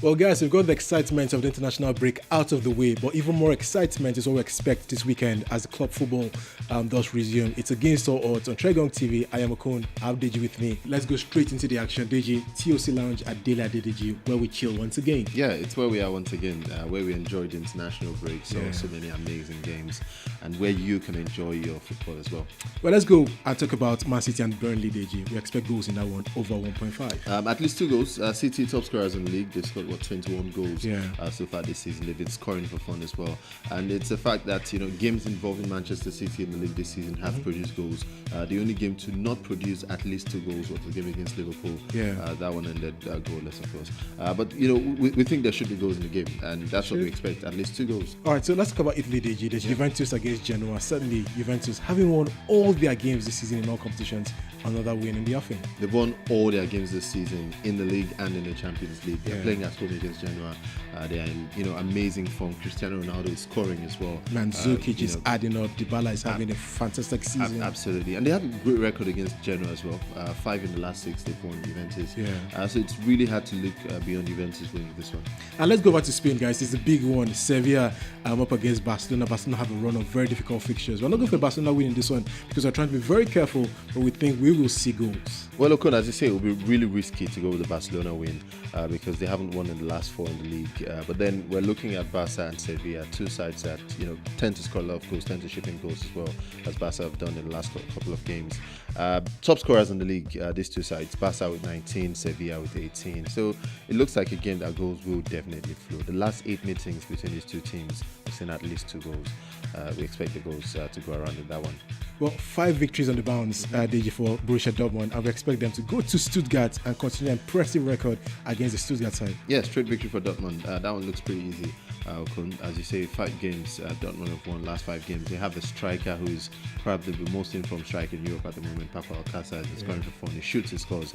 Well, guys, we've got the excitement of the international break out of the way, but even more excitement is what we expect this weekend as the club football does resume. It's against all odds on Tregong TV. I am Okon. I have Deji with me. Let's go straight into the action. Deji, TOC Lounge at Dele Adedeji, where we chill once again. Yeah, it's where we are once again, where we enjoyed the international break, so many amazing games, and where you can enjoy your football as well. Well, let's go and talk about Man City and Burnley, Deji. We expect goals in that one, over 1.5. At least 2 goals. City top scorers in the league. They've scored 21 goals so far this season. They've been scoring for fun as well, and it's a fact that games involving Manchester City in the league this season have produced goals. The only game to not produce at least 2 goals was the game against Liverpool. That one ended goalless, of course. But we think there should be goals in the game, and that's what we expect. At least 2 goals. All right, so let's talk about Italy, Deji. There's Juventus against Genoa. Certainly, Juventus having won all their games this season in all competitions. Another win in the offing. They've won all their games this season in the league and in the Champions League. They're playing at home against Genoa. They are in amazing form. Cristiano Ronaldo is scoring as well. Mandzukic is adding up. Dybala is having a fantastic season. Absolutely, and they have a great record against Genoa as well. 5 in the last 6 they've won Juventus. So it's really hard to look beyond Juventus winning this one. And let's go back to Spain, guys. It's a big one. Sevilla up against Barcelona. Barcelona have a run of very difficult fixtures. We're not going for Barcelona winning this one because we're trying to be very careful, but we think we will see goals. Well, Okon, as you say, it will be really risky to go with the Barcelona win because they haven't won in the last 4 in the league. But then we're looking at Barca and Sevilla, 2 sides that tend to score a lot of goals, tend to chip in goals as well, as Barca have done in the last couple of games. Top scorers in the league, these 2 sides, Barca with 19, Sevilla with 18. So it looks like again that goals will definitely flow. The last 8 meetings between these 2 teams, we've seen at least 2 goals. We expect the goals to go around in that one. Well, 5 victories on the bounce, DJ, for Borussia Dortmund, and we expect them to go to Stuttgart and continue an impressive record against the Stuttgart side. Yeah, straight victory for Dortmund. That one looks pretty easy. As you say, 5 games, Dortmund have won last 5 games. They have a striker who is probably the most informed striker in Europe at the moment, Paco Alcácer, is scoring for fun. He shoots, he scores.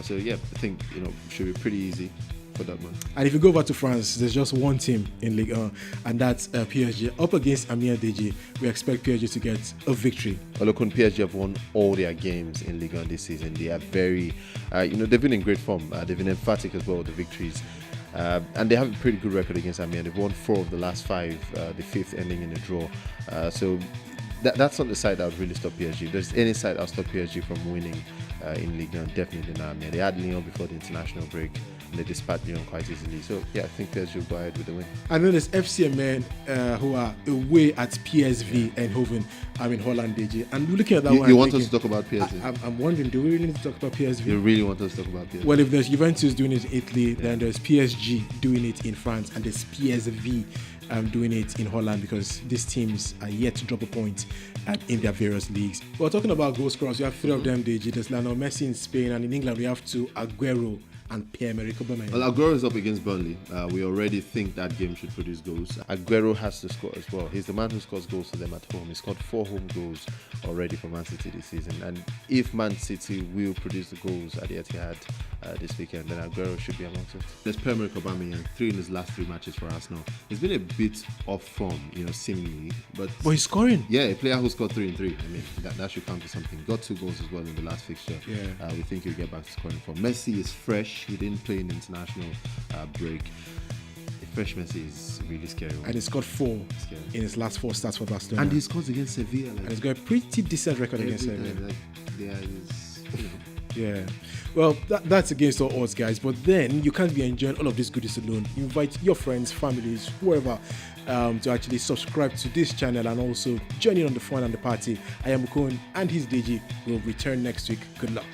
So yeah, I think should be pretty easy for Dortmund. And if you go over to France, there's just one team in Ligue 1, and that's PSG. Up against Amiens, DG, we expect PSG to get a victory. Well, look, PSG have won all their games in Ligue 1 this season. They are very, they've been in great form. They've been emphatic as well with the victories. And they have a pretty good record against Amiens. They've won 4 of the last 5, the 5th ending in a draw. So that's not the side that would really stop PSG. If there's any side that will stop PSG from winning in Ligue 1, definitely not Amiens. They had Lyon before the international break, and they dispatched Lyon quite easily. So yeah, I think PSG will go ahead with the win. And then there's FC Amiens who are away at PSV Eindhoven. I'm in Holland, DG. And looking at that one, you want us to talk about PSV? I'm wondering, do we really need to talk about PSV? You really want us to talk about PSV? Well, if there's Juventus doing it in Italy, then there's PSG doing it in France, and there's PSV doing it in Holland, because these teams are yet to drop a point in their various leagues. We're talking about goal scorers. We have 3 of them, DG. There's Lionel Messi in Spain, and in England we have 2, Aguero and Pierre-Emerick Aubameyang. Well, Aguero is up against Burnley. We already think that game should produce goals. Aguero has to score as well. He's the man who scores goals for them at home. He scored 4 home goals already for Man City this season. And if Man City will produce the goals at the Etihad this weekend, then Aguero should be amongst it. There's Pierre-Emerick Aubameyang, 3 in his last 3 matches for Arsenal. He's been a bit off form, seemingly, but he's scoring. Yeah, a player who scored 3 in 3. I mean, that should count to something. Got 2 goals as well in the last fixture. We think he'll get back to scoring form. Messi is fresh. He didn't play in the international break. A fresh Messi is really scary. And he scored 4 in his last 4 starts for Barcelona. And he scores against Sevilla. And he's got a pretty decent record against Sevilla. Yeah. Well, that's against all odds, guys. But then you can't be enjoying all of these goodies alone. Invite your friends, families, whoever, to actually subscribe to this channel and also join in on the fun and the party. I am Okon, and his DG will return next week. Good luck.